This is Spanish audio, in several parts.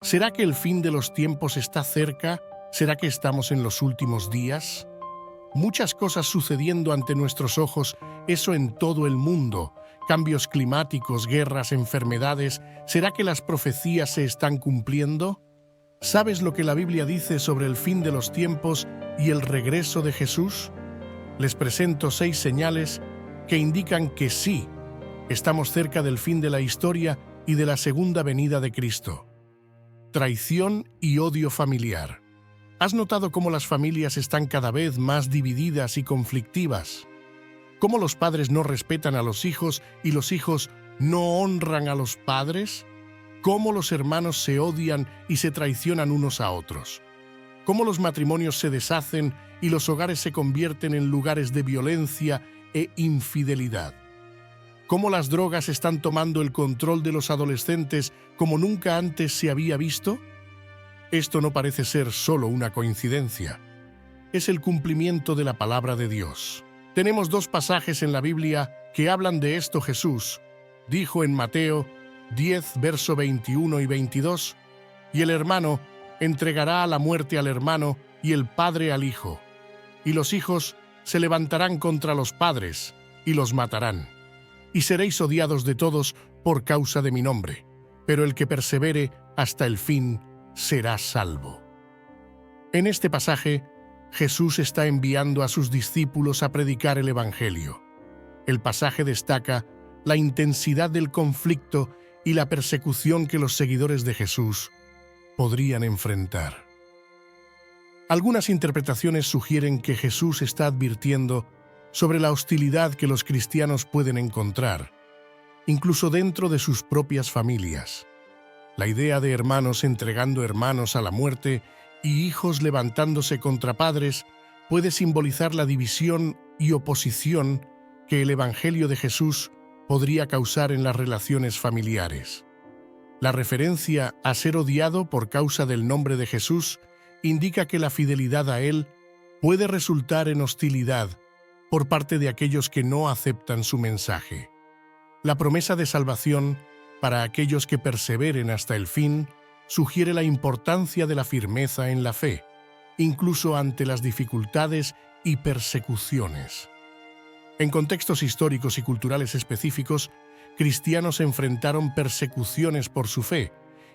¿Será que el fin de los tiempos está cerca? ¿Será que estamos en los últimos días? Muchas cosas sucediendo ante nuestros ojos, eso en todo el mundo. Cambios climáticos, guerras, enfermedades. ¿Será que las profecías se están cumpliendo? ¿Sabes lo que la Biblia dice sobre el fin de los tiempos y el regreso de Jesús? Les presento 6 señales que indican que sí, estamos cerca del fin de la historia y de la segunda venida de Cristo. Traición y odio familiar. ¿Has notado cómo las familias están cada vez más divididas y conflictivas? ¿Cómo los padres no respetan a los hijos y los hijos no honran a los padres? ¿Cómo los hermanos se odian y se traicionan unos a otros? ¿Cómo los matrimonios se deshacen y los hogares se convierten en lugares de violencia e infidelidad? ¿Cómo las drogas están tomando el control de los adolescentes como nunca antes se había visto? Esto no parece ser solo una coincidencia. Es el cumplimiento de la palabra de Dios. Tenemos 2 pasajes en la Biblia que hablan de esto. Jesús dijo en Mateo 10, verso 21 y 22, «Y el hermano entregará a la muerte al hermano y el padre al hijo, y los hijos se levantarán contra los padres y los matarán. Y seréis odiados de todos por causa de mi nombre, pero el que persevere hasta el fin será salvo». En este pasaje, Jesús está enviando a sus discípulos a predicar el Evangelio. El pasaje destaca la intensidad del conflicto y la persecución que los seguidores de Jesús podrían enfrentar. Algunas interpretaciones sugieren que Jesús está advirtiendo sobre la hostilidad que los cristianos pueden encontrar, incluso dentro de sus propias familias. La idea de hermanos entregando hermanos a la muerte y hijos levantándose contra padres puede simbolizar la división y oposición que el Evangelio de Jesús podría causar en las relaciones familiares. La referencia a ser odiado por causa del nombre de Jesús indica que la fidelidad a Él puede resultar en hostilidad por parte de aquellos que no aceptan su mensaje. La promesa de salvación para aquellos que perseveren hasta el fin sugiere la importancia de la firmeza en la fe, incluso ante las dificultades y persecuciones. En contextos históricos y culturales específicos, cristianos enfrentaron persecuciones por su fe,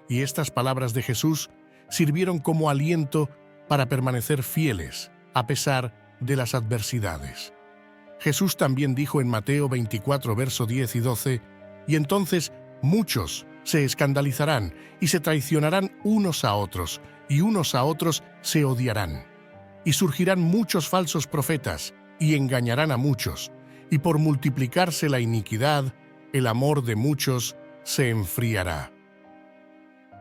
y estas palabras de Jesús sirvieron como aliento para permanecer fieles, a pesar de las adversidades. Jesús también dijo en Mateo 24, verso 10 y 12, «Y entonces muchos se escandalizarán y se traicionarán unos a otros, y unos a otros se odiarán. Y surgirán muchos falsos profetas, y engañarán a muchos, y por multiplicarse la iniquidad, el amor de muchos se enfriará».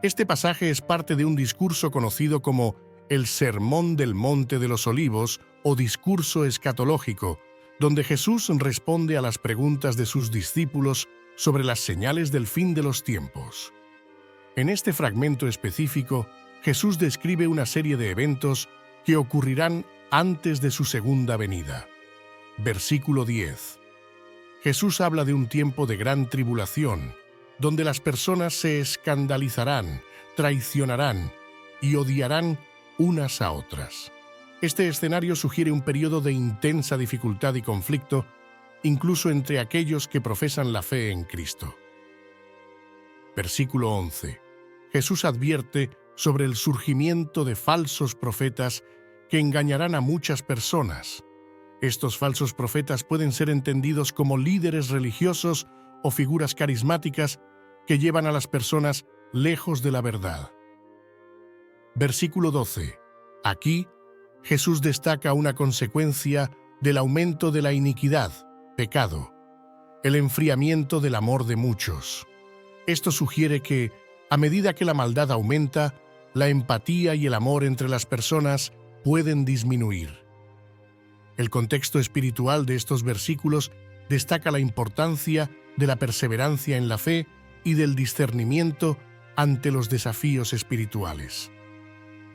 Este pasaje es parte de un discurso conocido como el Sermón del Monte de los Olivos o discurso escatológico, donde Jesús responde a las preguntas de sus discípulos sobre las señales del fin de los tiempos. En este fragmento específico, Jesús describe una serie de eventos que ocurrirán antes de su segunda venida. Versículo 10. Jesús habla de un tiempo de gran tribulación, donde las personas se escandalizarán, traicionarán y odiarán unas a otras. Este escenario sugiere un periodo de intensa dificultad y conflicto, incluso entre aquellos que profesan la fe en Cristo. Versículo 11. Jesús advierte sobre el surgimiento de falsos profetas que engañarán a muchas personas. Estos falsos profetas pueden ser entendidos como líderes religiosos o figuras carismáticas que llevan a las personas lejos de la verdad. Versículo 12. Aquí, Jesús destaca una consecuencia del aumento de la iniquidad, pecado, el enfriamiento del amor de muchos. Esto sugiere que, a medida que la maldad aumenta, la empatía y el amor entre las personas pueden disminuir. El contexto espiritual de estos versículos destaca la importancia de la perseverancia en la fe y del discernimiento ante los desafíos espirituales.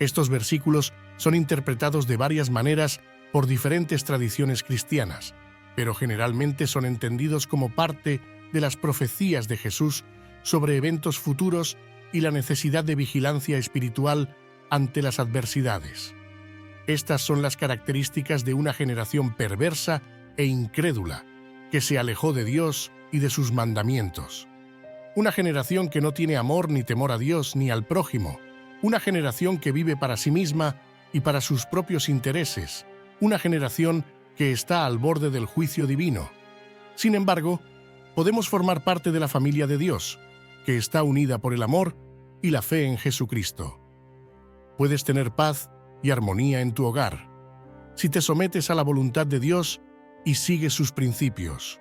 Estos versículos son interpretados de varias maneras por diferentes tradiciones cristianas, pero generalmente son entendidos como parte de las profecías de Jesús sobre eventos futuros y la necesidad de vigilancia espiritual ante las adversidades. Estas son las características de una generación perversa e incrédula que se alejó de Dios y de sus mandamientos. Una generación que no tiene amor ni temor a Dios ni al prójimo. Una generación que vive para sí misma y para sus propios intereses. Una generación que está al borde del juicio divino. Sin embargo, podemos formar parte de la familia de Dios, que está unida por el amor y la fe en Jesucristo. Puedes tener paz y armonía en tu hogar, si te sometes a la voluntad de Dios y sigues sus principios.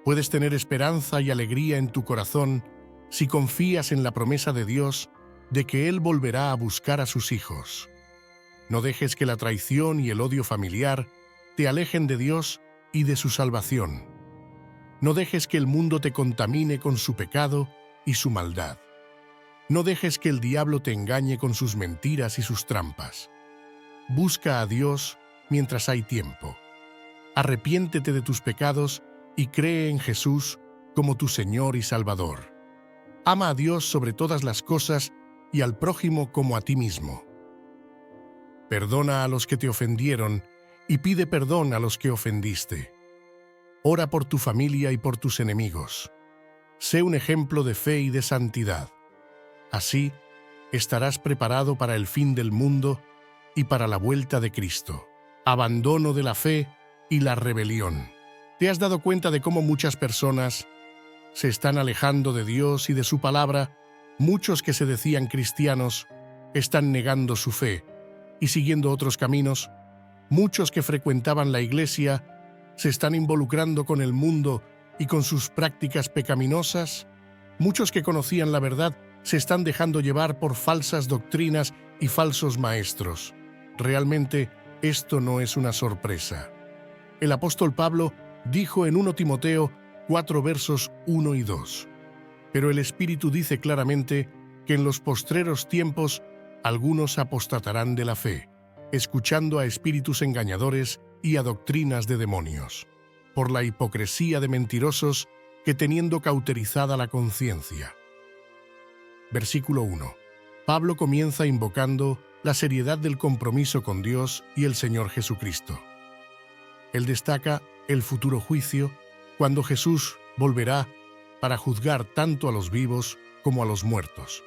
Puedes tener esperanza y alegría en tu corazón si confías en la promesa de Dios de que Él volverá a buscar a sus hijos. No dejes que la traición y el odio familiar te alejen de Dios y de su salvación. No dejes que el mundo te contamine con su pecado y su maldad. No dejes que el diablo te engañe con sus mentiras y sus trampas. Busca a Dios mientras hay tiempo. Arrepiéntete de tus pecados y cree en Jesús como tu Señor y Salvador. Ama a Dios sobre todas las cosas y al prójimo como a ti mismo. Perdona a los que te ofendieron y pide perdón a los que ofendiste. Ora por tu familia y por tus enemigos. Sé un ejemplo de fe y de santidad. Así, estarás preparado para el fin del mundo y para la vuelta de Cristo. Abandono de la fe y la rebelión. ¿Te has dado cuenta de cómo muchas personas se están alejando de Dios y de su palabra? Muchos que se decían cristianos están negando su fe y siguiendo otros caminos. Muchos que frecuentaban la iglesia se están involucrando con el mundo y con sus prácticas pecaminosas. Muchos que conocían la verdad se están dejando llevar por falsas doctrinas y falsos maestros. Realmente, esto no es una sorpresa. El apóstol Pablo dijo en 1 Timoteo 4 versos 1 y 2. Pero el Espíritu dice claramente que en los postreros tiempos algunos apostatarán de la fe, escuchando a espíritus engañadores y a doctrinas de demonios, por la hipocresía de mentirosos que teniendo cauterizada la conciencia. Versículo 1. Pablo comienza invocando la seriedad del compromiso con Dios y el Señor Jesucristo. Él destaca el futuro juicio, cuando Jesús volverá para juzgar tanto a los vivos como a los muertos.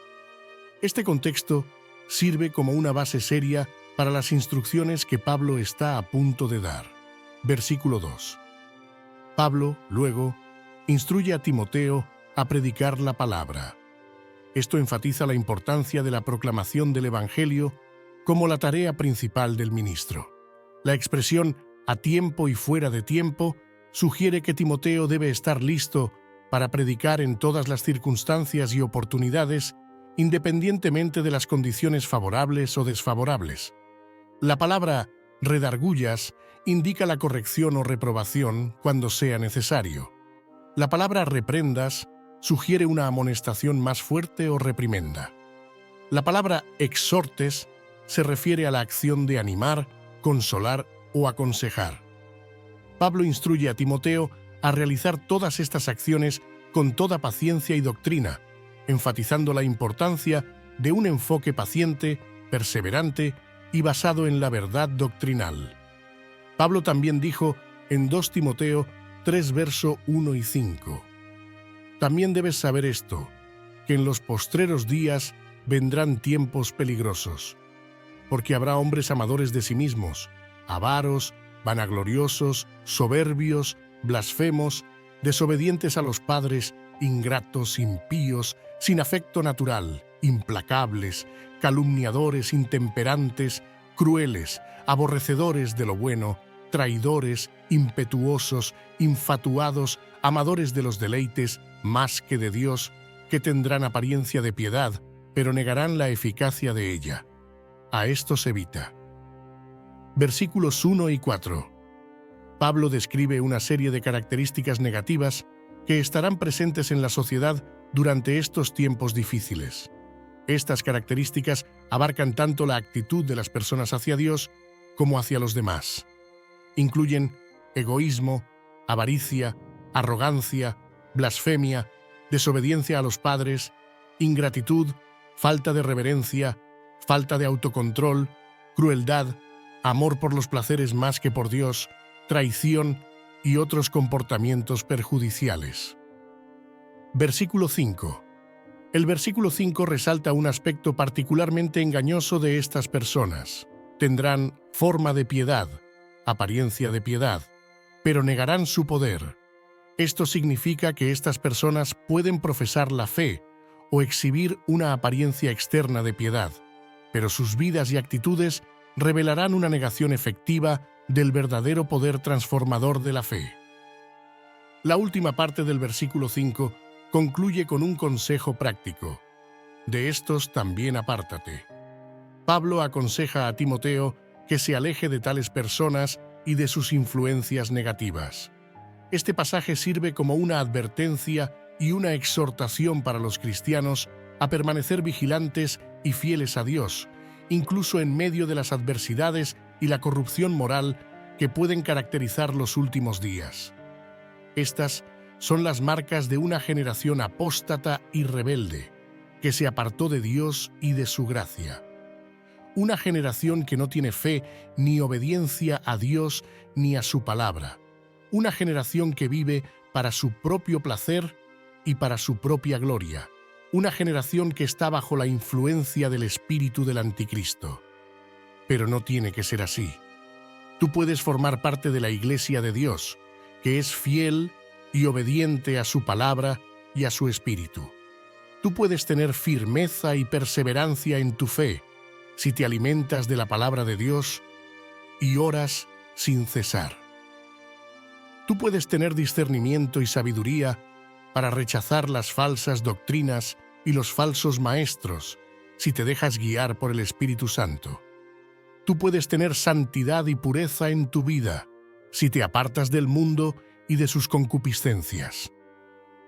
Este contexto sirve como una base seria para las instrucciones que Pablo está a punto de dar. Versículo 2. Pablo, luego, instruye a Timoteo a predicar la palabra. Esto enfatiza la importancia de la proclamación del Evangelio como la tarea principal del ministro. La expresión a tiempo y fuera de tiempo sugiere que Timoteo debe estar listo para predicar en todas las circunstancias y oportunidades, independientemente de las condiciones favorables o desfavorables. La palabra redargullas indica la corrección o reprobación cuando sea necesario. La palabra reprendas sugiere una amonestación más fuerte o reprimenda. La palabra exhortes se refiere a la acción de animar, consolar o aconsejar. Pablo instruye a Timoteo a realizar todas estas acciones con toda paciencia y doctrina, enfatizando la importancia de un enfoque paciente, perseverante y basado en la verdad doctrinal. Pablo también dijo en 2 Timoteo 3 verso 1 y 5. También debes saber esto, que en los postreros días vendrán tiempos peligrosos, porque habrá hombres amadores de sí mismos, avaros, vanagloriosos, soberbios, blasfemos, desobedientes a los padres, ingratos, impíos, sin afecto natural, implacables, calumniadores, intemperantes, crueles, aborrecedores de lo bueno, traidores, impetuosos, infatuados, amadores de los deleites más que de Dios, que tendrán apariencia de piedad, pero negarán la eficacia de ella. A estos evita. Versículos 1 y 4. Pablo describe una serie de características negativas que estarán presentes en la sociedad durante estos tiempos difíciles. Estas características abarcan tanto la actitud de las personas hacia Dios como hacia los demás. Incluyen egoísmo, avaricia, arrogancia, blasfemia, desobediencia a los padres, ingratitud, falta de reverencia, falta de autocontrol, crueldad, amor por los placeres más que por Dios, traición y otros comportamientos perjudiciales. Versículo 5. El versículo 5 resalta un aspecto particularmente engañoso de estas personas. Tendrán forma de piedad, apariencia de piedad, pero negarán su poder. Esto significa que estas personas pueden profesar la fe o exhibir una apariencia externa de piedad, pero sus vidas y actitudes revelarán una negación efectiva del verdadero poder transformador de la fe. La última parte del versículo 5 concluye con un consejo práctico. De estos también apártate. Pablo aconseja a Timoteo que se aleje de tales personas y de sus influencias negativas. Este pasaje sirve como una advertencia y una exhortación para los cristianos a permanecer vigilantes y fieles a Dios, incluso en medio de las adversidades y la corrupción moral que pueden caracterizar los últimos días. Estas son las marcas de una generación apóstata y rebelde, que se apartó de Dios y de su gracia. Una generación que no tiene fe ni obediencia a Dios ni a su palabra. Una generación que vive para su propio placer y para su propia gloria. Una generación que está bajo la influencia del espíritu del anticristo. Pero no tiene que ser así. Tú puedes formar parte de la Iglesia de Dios, que es fiel y obediente a su palabra y a su espíritu. Tú puedes tener firmeza y perseverancia en tu fe si te alimentas de la palabra de Dios y oras sin cesar. Tú puedes tener discernimiento y sabiduría para rechazar las falsas doctrinas y los falsos maestros si te dejas guiar por el Espíritu Santo. Tú puedes tener santidad y pureza en tu vida si te apartas del mundo y de sus concupiscencias.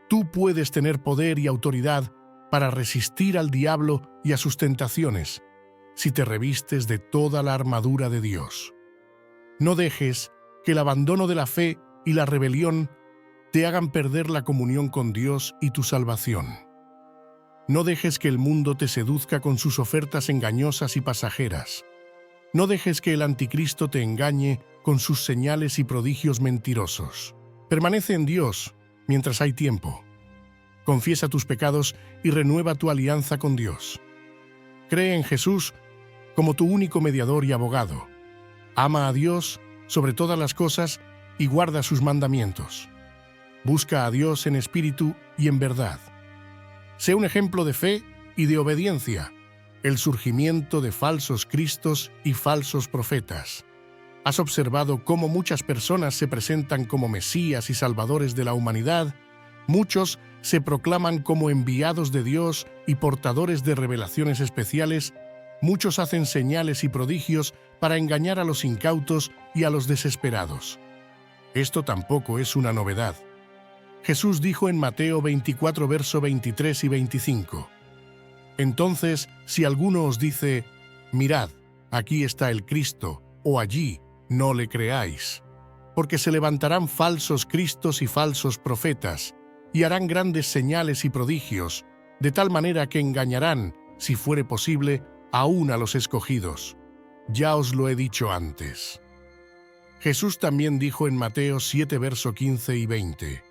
Tú puedes tener poder y autoridad para resistir al diablo y a sus tentaciones si te revistes de toda la armadura de Dios. No dejes que el abandono de la fe y la rebelión te hagan perder la comunión con Dios y tu salvación. No dejes que el mundo te seduzca con sus ofertas engañosas y pasajeras. No dejes que el anticristo te engañe con sus señales y prodigios mentirosos. Permanece en Dios mientras hay tiempo. Confiesa tus pecados y renueva tu alianza con Dios. Cree en Jesús como tu único mediador y abogado. Ama a Dios sobre todas las cosas y guarda sus mandamientos. Busca a Dios en espíritu y en verdad. Sé un ejemplo de fe y de obediencia. El surgimiento de falsos cristos y falsos profetas. ¿Has observado cómo muchas personas se presentan como Mesías y Salvadores de la humanidad? Muchos se proclaman como enviados de Dios y portadores de revelaciones especiales. Muchos hacen señales y prodigios para engañar a los incautos y a los desesperados. Esto tampoco es una novedad. Jesús dijo en Mateo 24, verso 23 y 25. Entonces, si alguno os dice, mirad, aquí está el Cristo, o allí, no le creáis, porque se levantarán falsos cristos y falsos profetas, y harán grandes señales y prodigios, de tal manera que engañarán, si fuere posible, aún a los escogidos. Ya os lo he dicho antes. Jesús también dijo en Mateo 7, verso 15 y 20.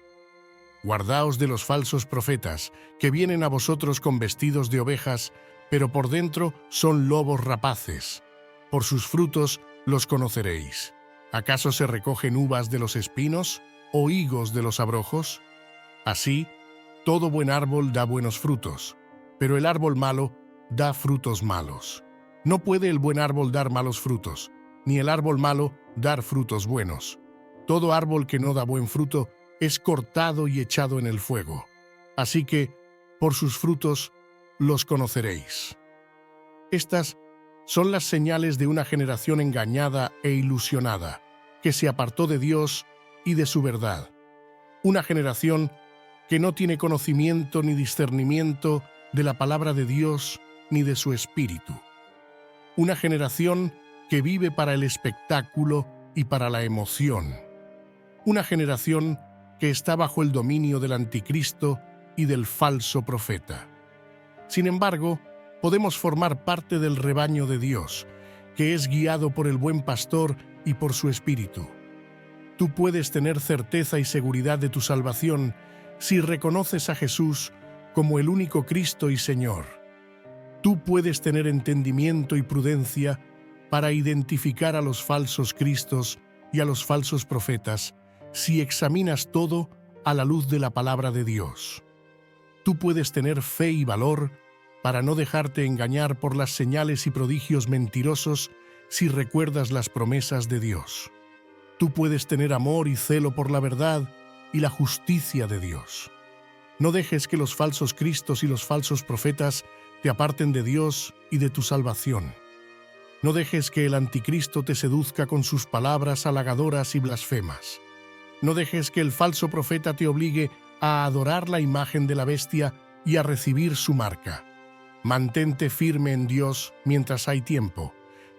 Guardaos de los falsos profetas, que vienen a vosotros con vestidos de ovejas, pero por dentro son lobos rapaces. Por sus frutos los conoceréis. ¿Acaso se recogen uvas de los espinos o higos de los abrojos? Así, todo buen árbol da buenos frutos, pero el árbol malo da frutos malos. No puede el buen árbol dar malos frutos, ni el árbol malo dar frutos buenos. Todo árbol que no da buen fruto es cortado y echado en el fuego. Así que, por sus frutos, los conoceréis. Estas son las señales de una generación engañada e ilusionada, que se apartó de Dios y de su verdad. Una generación que no tiene conocimiento ni discernimiento de la palabra de Dios ni de su espíritu. Una generación que vive para el espectáculo y para la emoción. Una generación que está bajo el dominio del anticristo y del falso profeta. Sin embargo, podemos formar parte del rebaño de Dios, que es guiado por el buen pastor y por su Espíritu. Tú puedes tener certeza y seguridad de tu salvación si reconoces a Jesús como el único Cristo y Señor. Tú puedes tener entendimiento y prudencia para identificar a los falsos Cristos y a los falsos profetas si examinas todo a la luz de la palabra de Dios. Tú puedes tener fe y valor para no dejarte engañar por las señales y prodigios mentirosos si recuerdas las promesas de Dios. Tú puedes tener amor y celo por la verdad y la justicia de Dios. No dejes que los falsos Cristos y los falsos profetas te aparten de Dios y de tu salvación. No dejes que el anticristo te seduzca con sus palabras halagadoras y blasfemas. No dejes que el falso profeta te obligue a adorar la imagen de la bestia y a recibir su marca. Mantente firme en Dios mientras hay tiempo.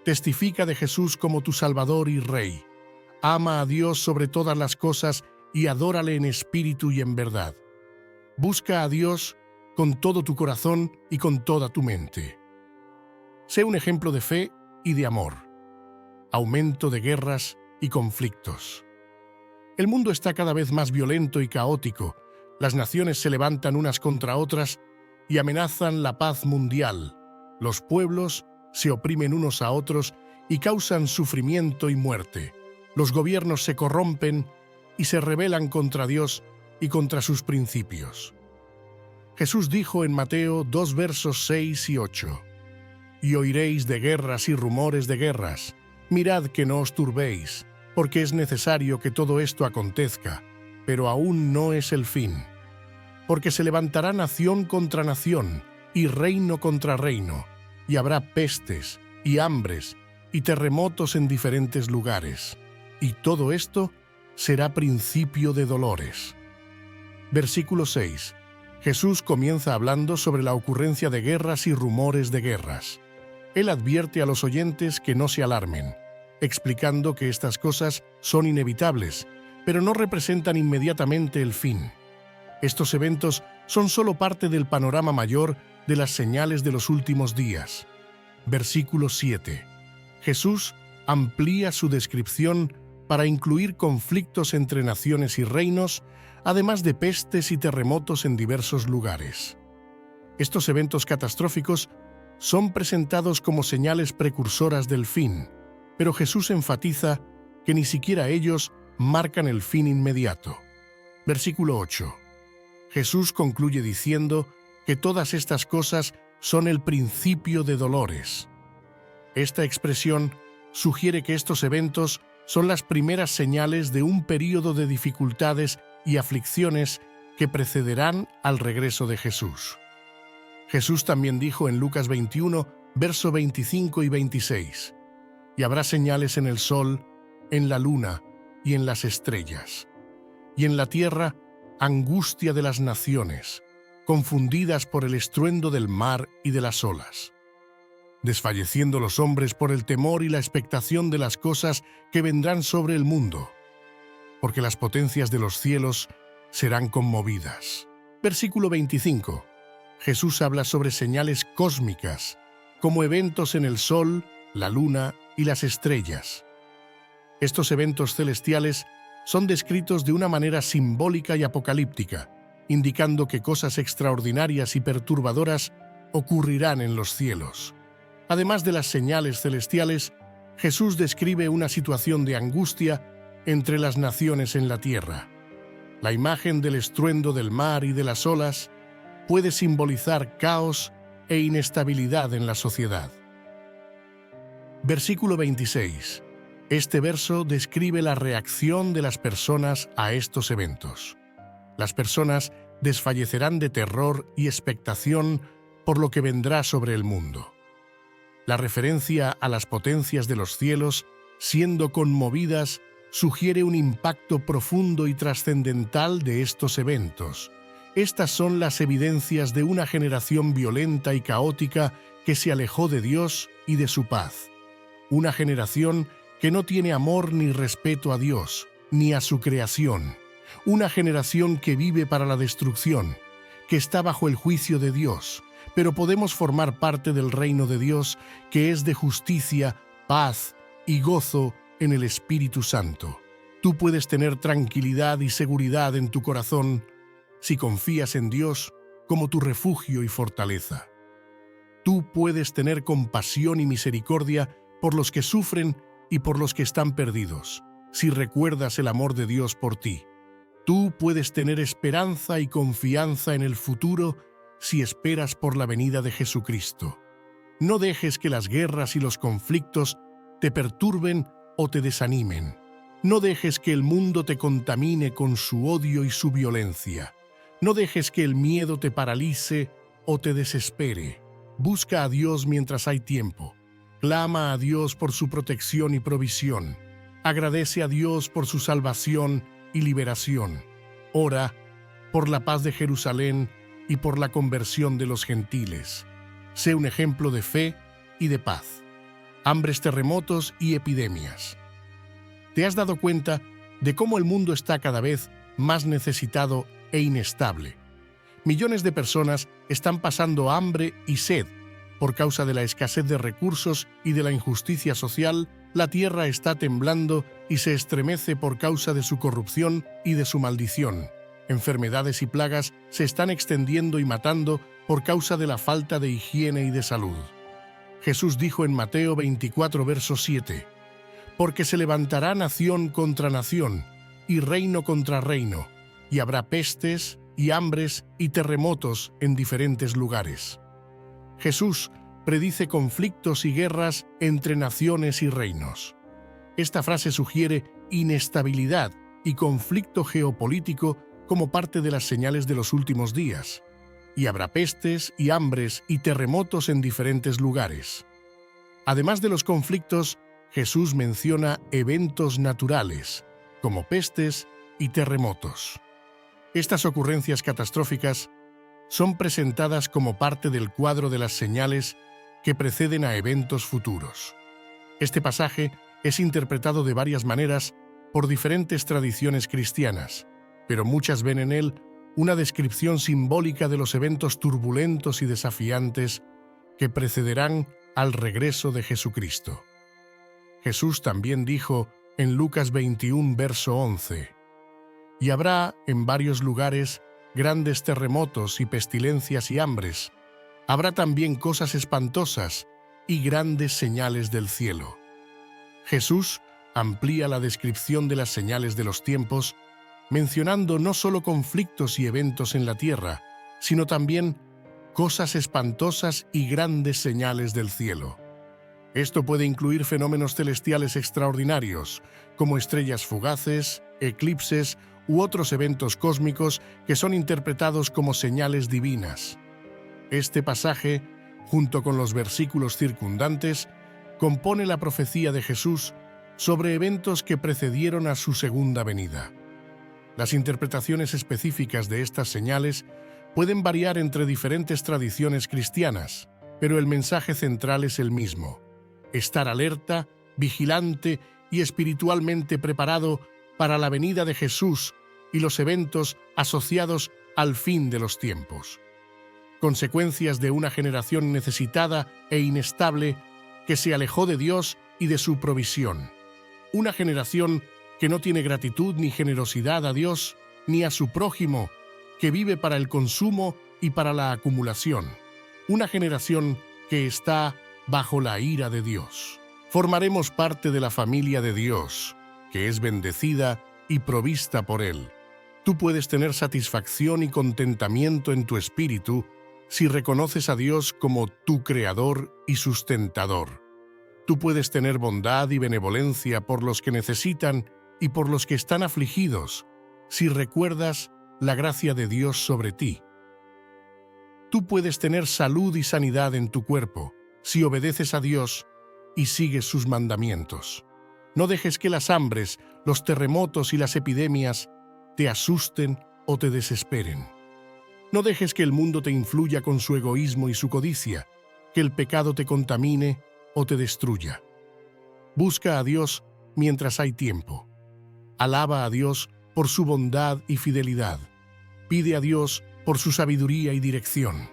Testifica de Jesús como tu Salvador y Rey. Ama a Dios sobre todas las cosas y adórale en espíritu y en verdad. Busca a Dios con todo tu corazón y con toda tu mente. Sé un ejemplo de fe y de amor. Aumento de guerras y conflictos. El mundo está cada vez más violento y caótico. Las naciones se levantan unas contra otras y amenazan la paz mundial. Los pueblos se oprimen unos a otros y causan sufrimiento y muerte. Los gobiernos se corrompen y se rebelan contra Dios y contra sus principios. Jesús dijo en Mateo 2 versos 6 y 8: «Y oiréis de guerras y rumores de guerras. Mirad que no os turbéis, porque es necesario que todo esto acontezca, pero aún no es el fin. Porque se levantará nación contra nación, y reino contra reino, y habrá pestes, y hambres, y terremotos en diferentes lugares. Y todo esto será principio de dolores». Versículo 6. Jesús comienza hablando sobre la ocurrencia de guerras y rumores de guerras. Él advierte a los oyentes que no se alarmen, explicando que estas cosas son inevitables, pero no representan inmediatamente el fin. Estos eventos son solo parte del panorama mayor de las señales de los últimos días. Versículo 7. Jesús amplía su descripción para incluir conflictos entre naciones y reinos, además de pestes y terremotos en diversos lugares. Estos eventos catastróficos son presentados como señales precursoras del fin, pero Jesús enfatiza que ni siquiera ellos marcan el fin inmediato. Versículo 8. Jesús concluye diciendo que todas estas cosas son el principio de dolores. Esta expresión sugiere que estos eventos son las primeras señales de un período de dificultades y aflicciones que precederán al regreso de Jesús. Jesús también dijo en Lucas 21, verso 25 y 26: «Y habrá señales en el sol, en la luna y en las estrellas. Y en la tierra, angustia de las naciones, confundidas por el estruendo del mar y de las olas, desfalleciendo los hombres por el temor y la expectación de las cosas que vendrán sobre el mundo, porque las potencias de los cielos serán conmovidas». Versículo 25. Jesús habla sobre señales cósmicas, como eventos en el sol, la luna y las estrellas. Estos eventos celestiales son descritos de una manera simbólica y apocalíptica, indicando que cosas extraordinarias y perturbadoras ocurrirán en los cielos. Además de las señales celestiales, Jesús describe una situación de angustia entre las naciones en la tierra. La imagen del estruendo del mar y de las olas puede simbolizar caos e inestabilidad en la sociedad. Versículo 26. Este verso describe la reacción de las personas a estos eventos. Las personas desfallecerán de terror y expectación por lo que vendrá sobre el mundo. La referencia a las potencias de los cielos siendo conmovidas sugiere un impacto profundo y trascendental de estos eventos. Estas son las evidencias de una generación violenta y caótica que se alejó de Dios y de su paz. Una generación que no tiene amor ni respeto a Dios, ni a su creación. Una generación que vive para la destrucción, que está bajo el juicio de Dios, pero podemos formar parte del reino de Dios, que es de justicia, paz y gozo en el Espíritu Santo. Tú puedes tener tranquilidad y seguridad en tu corazón si confías en Dios como tu refugio y fortaleza. Tú puedes tener compasión y misericordia por los que sufren y por los que están perdidos, si recuerdas el amor de Dios por ti. Tú puedes tener esperanza y confianza en el futuro si esperas por la venida de Jesucristo. No dejes que las guerras y los conflictos te perturben o te desanimen. No dejes que el mundo te contamine con su odio y su violencia. No dejes que el miedo te paralice o te desespere. Busca a Dios mientras hay tiempo. Clama a Dios por su protección y provisión. Agradece a Dios por su salvación y liberación. Ora por la paz de Jerusalén y por la conversión de los gentiles. Sé un ejemplo de fe y de paz. Hambres, terremotos y epidemias. ¿Te has dado cuenta de cómo el mundo está cada vez más necesitado e inestable? Millones de personas están pasando hambre y sed. Por causa de la escasez de recursos y de la injusticia social, la tierra está temblando y se estremece por causa de su corrupción y de su maldición. Enfermedades y plagas se están extendiendo y matando por causa de la falta de higiene y de salud. Jesús dijo en Mateo 24, verso 7, «Porque se levantará nación contra nación y reino contra reino, y habrá pestes y hambres y terremotos en diferentes lugares». Jesús predice conflictos y guerras entre naciones y reinos. Esta frase sugiere inestabilidad y conflicto geopolítico como parte de las señales de los últimos días. Y habrá pestes y hambres y terremotos en diferentes lugares. Además de los conflictos, Jesús menciona eventos naturales, como pestes y terremotos. Estas ocurrencias catastróficas son presentadas como parte del cuadro de las señales que preceden a eventos futuros. Este pasaje es interpretado de varias maneras por diferentes tradiciones cristianas, pero muchas ven en él una descripción simbólica de los eventos turbulentos y desafiantes que precederán al regreso de Jesucristo. Jesús también dijo en Lucas 21, verso 11, «Y habrá en varios lugares grandes terremotos y pestilencias y hambres. Habrá también cosas espantosas y grandes señales del cielo». Jesús amplía la descripción de las señales de los tiempos, mencionando no solo conflictos y eventos en la tierra, sino también cosas espantosas y grandes señales del cielo. Esto puede incluir fenómenos celestiales extraordinarios, como estrellas fugaces, eclipses u otros eventos cósmicos que son interpretados como señales divinas. Este pasaje, junto con los versículos circundantes, compone la profecía de Jesús sobre eventos que precedieron a su segunda venida. Las interpretaciones específicas de estas señales pueden variar entre diferentes tradiciones cristianas, pero el mensaje central es el mismo: estar alerta, vigilante y espiritualmente preparado para la venida de Jesús y los eventos asociados al fin de los tiempos. Consecuencias de una generación necesitada e inestable que se alejó de Dios y de su provisión. Una generación que no tiene gratitud ni generosidad a Dios ni a su prójimo, que vive para el consumo y para la acumulación. Una generación que está bajo la ira de Dios. Formaremos parte de la familia de Dios, que es bendecida y provista por Él. Tú puedes tener satisfacción y contentamiento en tu espíritu si reconoces a Dios como tu Creador y sustentador. Tú puedes tener bondad y benevolencia por los que necesitan y por los que están afligidos si recuerdas la gracia de Dios sobre ti. Tú puedes tener salud y sanidad en tu cuerpo si obedeces a Dios y sigues sus mandamientos. No dejes que las hambres, los terremotos y las epidemias te asusten o te desesperen. No dejes que el mundo te influya con su egoísmo y su codicia, que el pecado te contamine o te destruya. Busca a Dios mientras hay tiempo. Alaba a Dios por su bondad y fidelidad. Pide a Dios por su sabiduría y dirección.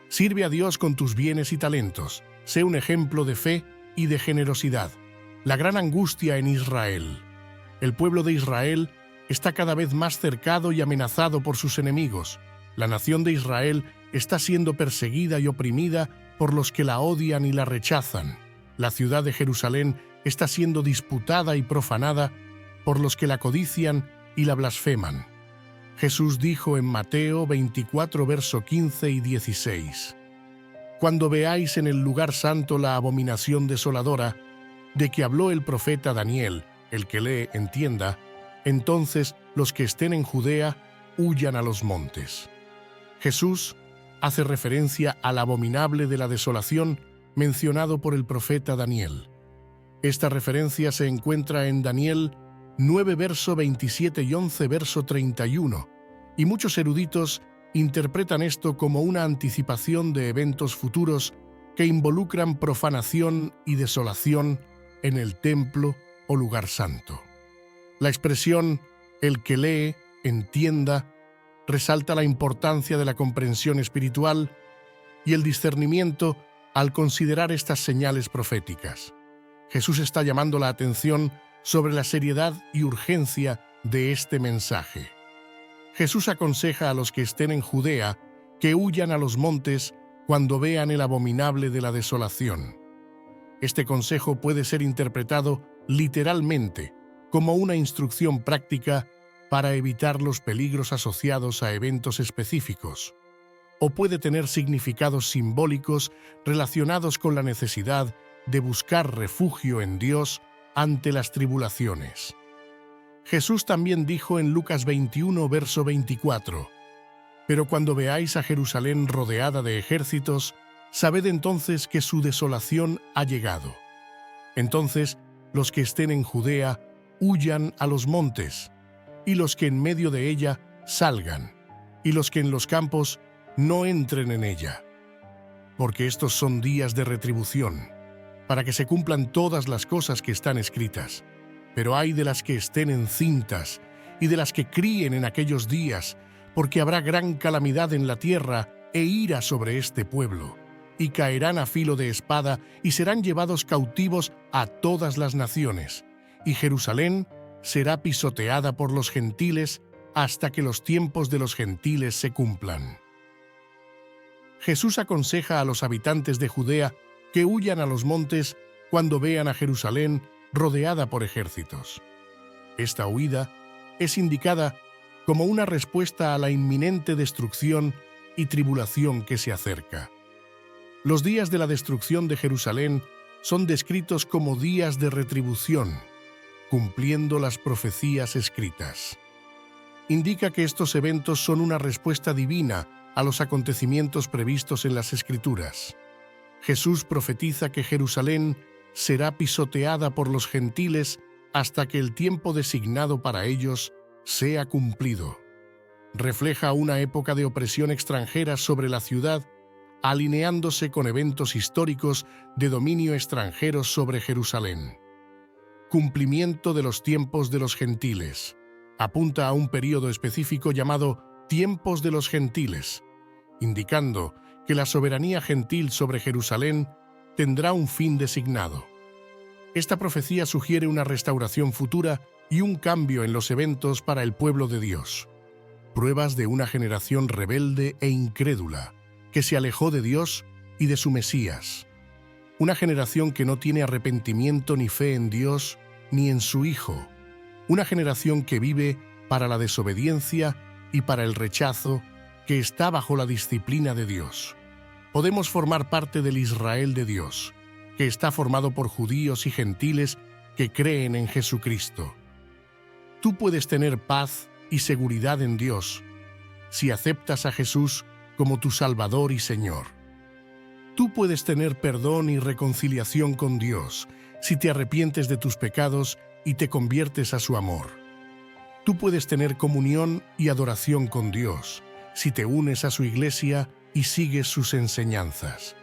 Sirve a Dios con tus bienes y talentos. Sé un ejemplo de fe y de generosidad. La gran angustia en Israel. El pueblo de Israel está cada vez más cercado y amenazado por sus enemigos. La nación de Israel está siendo perseguida y oprimida por los que la odian y la rechazan. La ciudad de Jerusalén está siendo disputada y profanada por los que la codician y la blasfeman. Jesús dijo en Mateo 24, verso 15 y 16: Cuando veáis en el lugar santo la abominación desoladora, de que habló el profeta Daniel, el que lee entienda, entonces los que estén en Judea huyan a los montes. Jesús hace referencia al abominable de la desolación mencionado por el profeta Daniel. Esta referencia se encuentra en Daniel 9, verso 27 y 11, verso 31, y muchos eruditos interpretan esto como una anticipación de eventos futuros que involucran profanación y desolación en el templo o lugar santo. La expresión «el que lee, entienda» resalta la importancia de la comprensión espiritual y el discernimiento al considerar estas señales proféticas. Jesús está llamando la atención sobre la seriedad y urgencia de este mensaje. Jesús aconseja a los que estén en Judea que huyan a los montes cuando vean el abominable de la desolación. Este consejo puede ser interpretado literalmente como una instrucción práctica para evitar los peligros asociados a eventos específicos, o puede tener significados simbólicos relacionados con la necesidad de buscar refugio en Dios ante las tribulaciones. Jesús también dijo en Lucas 21, verso 24: «Pero cuando veáis a Jerusalén rodeada de ejércitos, sabed entonces que su desolación ha llegado. Entonces los que estén en Judea huyan a los montes, y los que en medio de ella salgan, y los que en los campos no entren en ella. Porque estos son días de retribución, para que se cumplan todas las cosas que están escritas. Pero ay de las que estén encintas y de las que críen en aquellos días, porque habrá gran calamidad en la tierra e ira sobre este pueblo, y caerán a filo de espada y serán llevados cautivos a todas las naciones, y Jerusalén será pisoteada por los gentiles hasta que los tiempos de los gentiles se cumplan». Jesús aconseja a los habitantes de Judea que huyan a los montes cuando vean a Jerusalén rodeada por ejércitos. Esta huida es indicada como una respuesta a la inminente destrucción y tribulación que se acerca. Los días de la destrucción de Jerusalén son descritos como días de retribución, cumpliendo las profecías escritas. Indica que estos eventos son una respuesta divina a los acontecimientos previstos en las Escrituras. Jesús profetiza que Jerusalén será pisoteada por los gentiles hasta que el tiempo designado para ellos sea cumplido. Refleja una época de opresión extranjera sobre la ciudad, alineándose con eventos históricos de dominio extranjero sobre Jerusalén. Cumplimiento de los tiempos de los gentiles. Apunta a un período específico llamado tiempos de los gentiles, indicando que la soberanía gentil sobre Jerusalén tendrá un fin designado. Esta profecía sugiere una restauración futura y un cambio en los eventos para el pueblo de Dios. Pruebas de una generación rebelde e incrédula, que se alejó de Dios y de su Mesías. Una generación que no tiene arrepentimiento ni fe en Dios ni en su Hijo. Una generación que vive para la desobediencia y para el rechazo, que está bajo la disciplina de Dios. Podemos formar parte del Israel de Dios, que está formado por judíos y gentiles que creen en Jesucristo. Tú puedes tener paz y seguridad en Dios si aceptas a Jesús como tu Salvador y Señor. Tú puedes tener perdón y reconciliación con Dios si te arrepientes de tus pecados y te conviertes a su amor. Tú puedes tener comunión y adoración con Dios si te unes a su iglesia y sigues sus enseñanzas.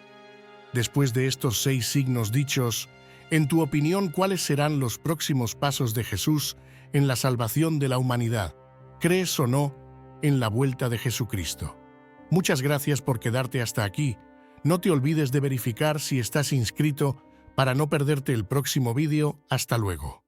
Después de estos 6 signos dichos, en tu opinión, ¿cuáles serán los próximos pasos de Jesús en la salvación de la humanidad? ¿Crees o no en la vuelta de Jesucristo? Muchas gracias por quedarte hasta aquí. No te olvides de verificar si estás inscrito para no perderte el próximo vídeo. Hasta luego.